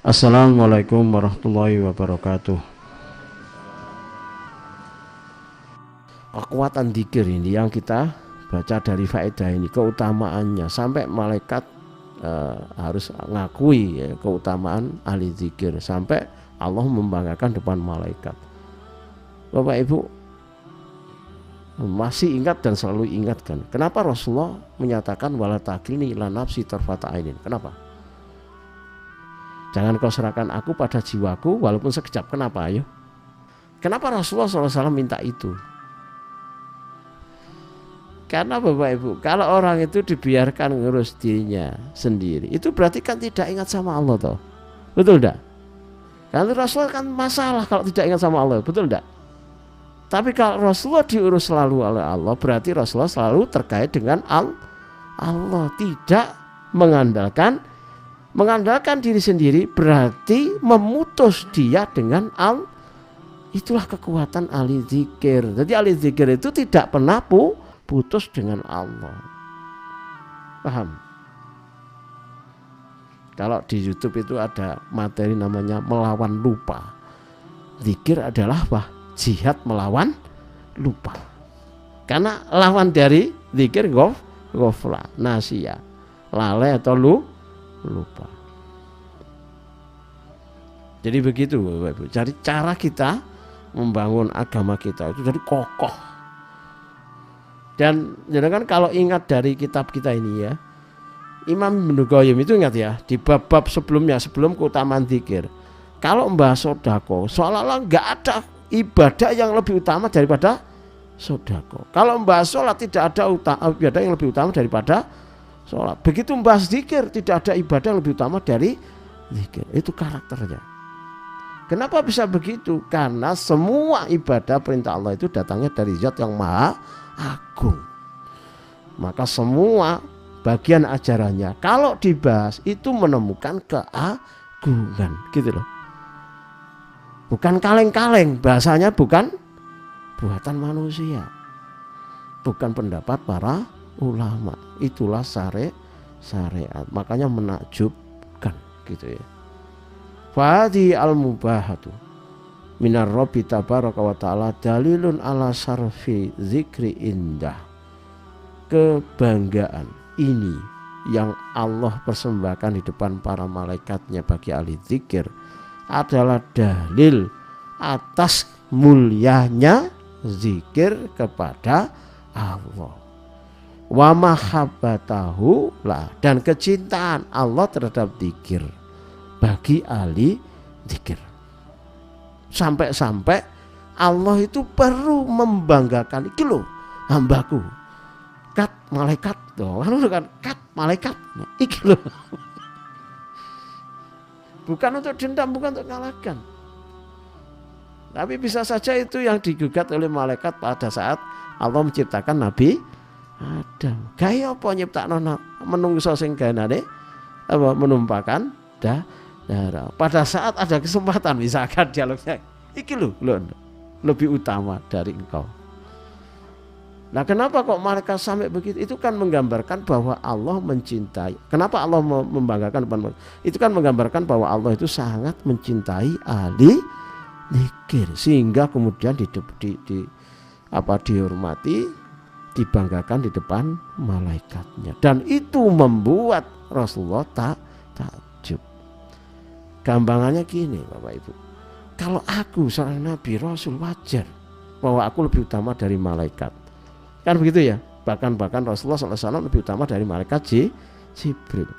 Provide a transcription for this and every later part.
Assalamualaikum warahmatullahi wabarakatuh. Kekuatan dzikir ini yang kita baca dari faedah ini, keutamaannya sampai malaikat harus ngakui ya, keutamaan ahli dzikir, sampai Allah membanggakan depan malaikat. Bapak Ibu masih ingat dan selalu ingatkan kenapa Rasulullah menyatakan wala takilni ila nafsi tarfata ainin. Kenapa? Jangan kau serahkan aku pada jiwaku walaupun sekejap. Kenapa? Ayo. Kenapa Rasulullah SAW minta itu? Karena Bapak Ibu, kalau orang itu dibiarkan ngurus dirinya sendiri, itu berarti kan tidak ingat sama Allah toh. Betul enggak? Karena Rasulullah kan masalah kalau tidak ingat sama Allah, betul enggak? Tapi kalau Rasulullah diurus selalu oleh Allah, berarti Rasulullah selalu terkait dengan Allah, tidak mengandalkan diri sendiri, berarti memutus dia dengan Allah. Itulah kekuatan ahli dzikir. Jadi ahli dzikir itu tidak pernah putus dengan Allah. Paham? Kalau di YouTube itu ada materi namanya melawan lupa. Dzikir adalah apa? Jihad melawan lupa. Karena lawan dari dzikir ghaflah, nasia, lalai atau lupa. Jadi begitu Bapak Ibu. Jadi cara kita membangun agama kita itu jadi kokoh. Dan kan kalau ingat dari kitab kita ini ya, Imam Ibnu Qayyim itu ingat ya, di bab-bab sebelumnya, sebelum keutamaan dzikir, kalau membahas sodako seolah-olah nggak ada ibadah yang lebih utama daripada sodako. Kalau membahas sholat tidak ada ibadah yang lebih utama daripada sholat. Begitu membahas zikir tidak ada ibadah yang lebih utama dari zikir. Itu karakternya. Kenapa bisa begitu? Karena semua ibadah perintah Allah itu datangnya dari zat yang maha agung. Maka semua bagian ajarannya kalau dibahas itu menemukan keagungan, gitu loh. Bukan kaleng-kaleng, bahasanya bukan buatan manusia, bukan pendapat para ulama. Itulah syariat. Makanya menakjubkan, gitu ya. Fahadi al-mubahatu minar Rabbi tabaraka wa ta'ala dalilun ala sarfi zikri indah. Kebanggaan ini yang Allah persembahkan di depan para malaikatnya bagi ahli zikir adalah dalil atas mulianya zikir kepada Allah. Wa mahabbatahu lah, dan kecintaan Allah terhadap zikir bagi ahli zikir. Sampai-sampai Allah itu perlu membanggakan, iki lho hambaku, kat malaikat tuh, kan kat malaikat, iki lho. Bukan untuk dendam, bukan untuk kalahkan. Tapi bisa saja itu yang digugat oleh malaikat pada saat Allah menciptakan Nabi Adam. Gaya apa nyiptakno menungso sing gaenane apa menumpahkan darah. Pada saat ada kesempatan misalkan dialognya iki lho lebih utama dari engkau. Nah, kenapa kok malaikat sampai begitu? Itu kan menggambarkan bahwa Allah mencintai. Kenapa Allah membanggakan? Itu kan menggambarkan bahwa Allah itu sangat mencintai ahli zikir, sehingga kemudian dihormati, dibanggakan di depan malaikatnya. Dan itu membuat Rasulullah takjub. Gampangannya gini Bapak Ibu, kalau aku seorang Nabi Rasul wajar bahwa aku lebih utama dari malaikat. Kan begitu ya, bahkan Rasulullah SAW lebih utama dari malaikat Jibril.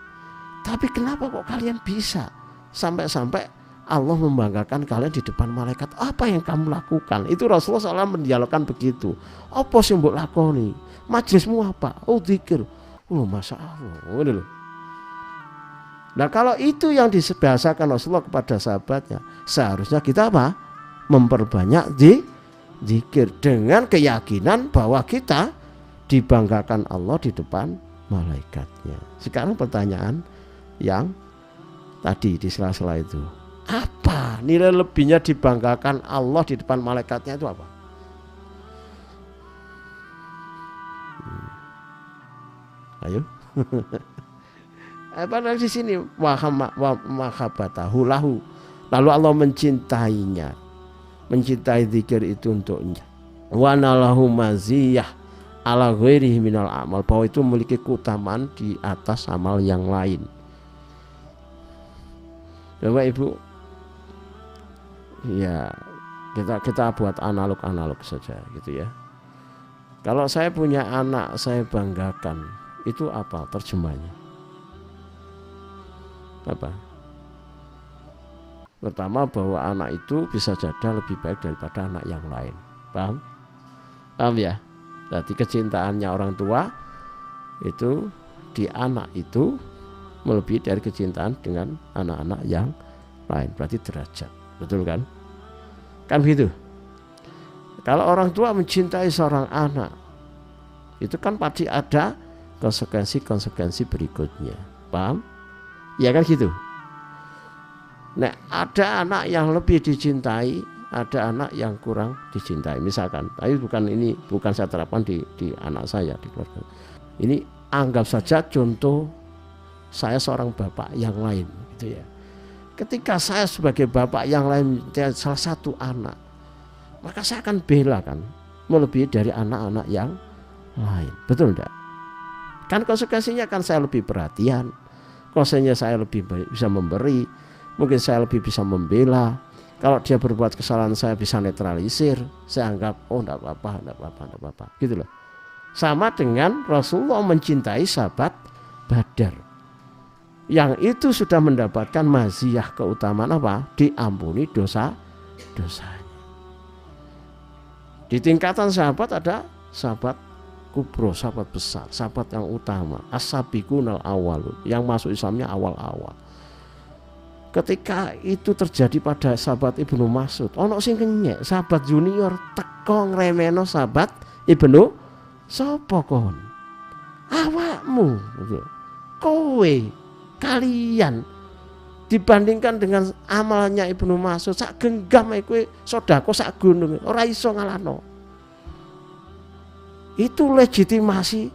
Tapi kenapa kok kalian bisa sampai Allah membanggakan kalian di depan malaikat? Apa yang kamu lakukan? Itu Rasulullah SAW mendialogkan begitu. Apa sih mbok lakoni? Majlismu apa? Oh zikir. Oh masya Allah. Nah kalau itu yang dibiasakan Rasulullah kepada sahabatnya, seharusnya kita apa? Memperbanyak zikir dengan keyakinan bahwa kita dibanggakan Allah di depan malaikatnya. Sekarang pertanyaan yang tadi di sela-sela itu, apa nilai lebihnya dibanggakan Allah di depan malaikatnya itu apa? Ayo Padahal di sini mahabbatahu lahu. Lalu Allah mencintainya, mencintai zikir itu untuknya. Wa nalahu maziyah ala ghairihi minal amal, bahwa itu memiliki keutamaan di atas amal yang lain. Bapak Ibu, ya kita buat analog saja gitu ya. Kalau saya punya anak saya banggakan, itu apa terjemahnya? Apa? Pertama, bahwa anak itu bisa jadi lebih baik daripada anak yang lain. Paham? Paham ya? Jadi kecintaannya orang tua itu di anak itu melebihi dari kecintaan dengan anak-anak yang lain. Berarti derajat. Betul kan? Kan begitu. Kalau orang tua mencintai seorang anak, itu kan pasti ada konsekuensi berikutnya. Paham? Ya kan gitu. Nah, ada anak yang lebih dicintai, ada anak yang kurang dicintai. Misalkan, tapi bukan saya terapkan di anak saya, di keluarga. Ini anggap saja contoh saya seorang bapak yang lain, gitu ya. Ketika saya sebagai bapak yang lain salah satu anak, maka saya akan bela kan, melebihi dari anak-anak yang lain. Betul enggak? Kan konsekuensinya kan saya lebih perhatian, konsekuensinya saya lebih bisa memberi, mungkin saya lebih bisa membela. Kalau dia berbuat kesalahan saya bisa netralisir, saya anggap enggak apa-apa gitu loh. Sama dengan Rasulullah mencintai sahabat Badar, yang itu sudah mendapatkan maziyah keutamaan apa? Diampuni dosa-dosanya. Di tingkatan sahabat ada sahabat kubro, sahabat besar, sahabat yang utama, as-sabiqunal awwalun, yang masuk Islamnya awal-awal. Ketika itu terjadi pada sahabat Ibnu Mas'ud, ono sing kenyek, sahabat junior teko ngremeno sahabat Ibnu, sapa kon? Awakmu, kowe, kalian, dibandingkan dengan amalnya Ibnu Mas'ud sak genggam kowe sedekah sak gunung, ora iso ngalahno. Itu legitimasi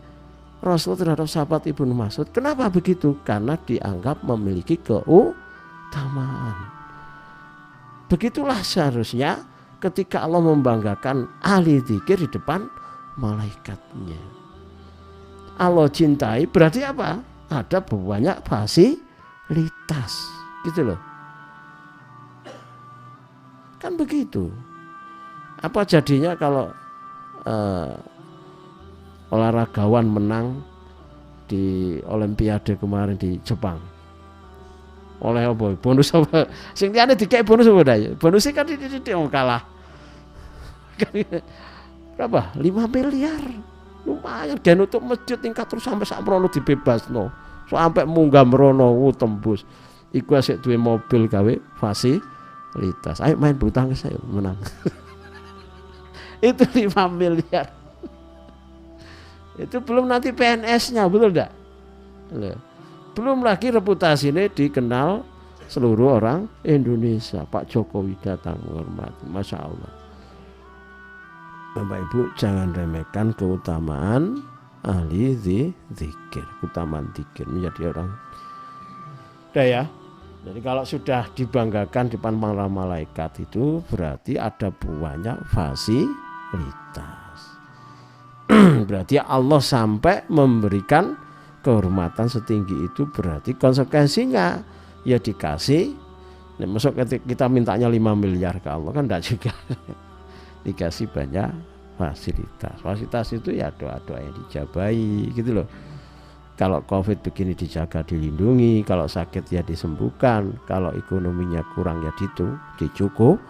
Rasul terhadap sahabat Ibnu Mas'ud. Kenapa begitu? Karena dianggap memiliki keutamaan. Begitulah seharusnya ketika Allah membanggakan ahli zikir di depan malaikatnya. Allah cintai berarti apa? Ada banyak fasilitas, gitu loh. Kan begitu. Apa jadinya kalau olahragawan menang di Olimpiade kemarin di Jepang? Oleh apa? Bonus apa? Sing liyane dikek bonus apa dah? Bonusnya kan titik kalah. Berapa? 5 miliar. Lumayan gen untuk masjid tingkat terus sampai sak mrono dibebasno. Sampai munggah mrono tembus. Iku asik duwe mobil gawe fasilitas. Ayo main bulu tangkis saya menang. Itu 5 miliar. Itu belum nanti PNS-nya, betul enggak? Belum lagi reputasinya dikenal seluruh orang Indonesia. Pak Jokowi datang menghormati, Masya Allah. Bapak Ibu jangan remehkan keutamaan ahli zikir, keutamaan zikir menjadi orang. Udah ya. Jadi kalau sudah dibanggakan di depan para malaikat itu berarti ada banyak fasilitas. Berarti Allah sampai memberikan kehormatan setinggi itu, berarti konsekuensinya ya dikasih. Nah, masuk kita mintanya 5 miliar ke Allah kan enggak juga. Dikasih banyak fasilitas. Fasilitas itu ya doa-doa yang dijabahi gitu loh. Kalau COVID begini dijaga, dilindungi, kalau sakit ya disembuhkan, kalau ekonominya kurang ya dicukupi.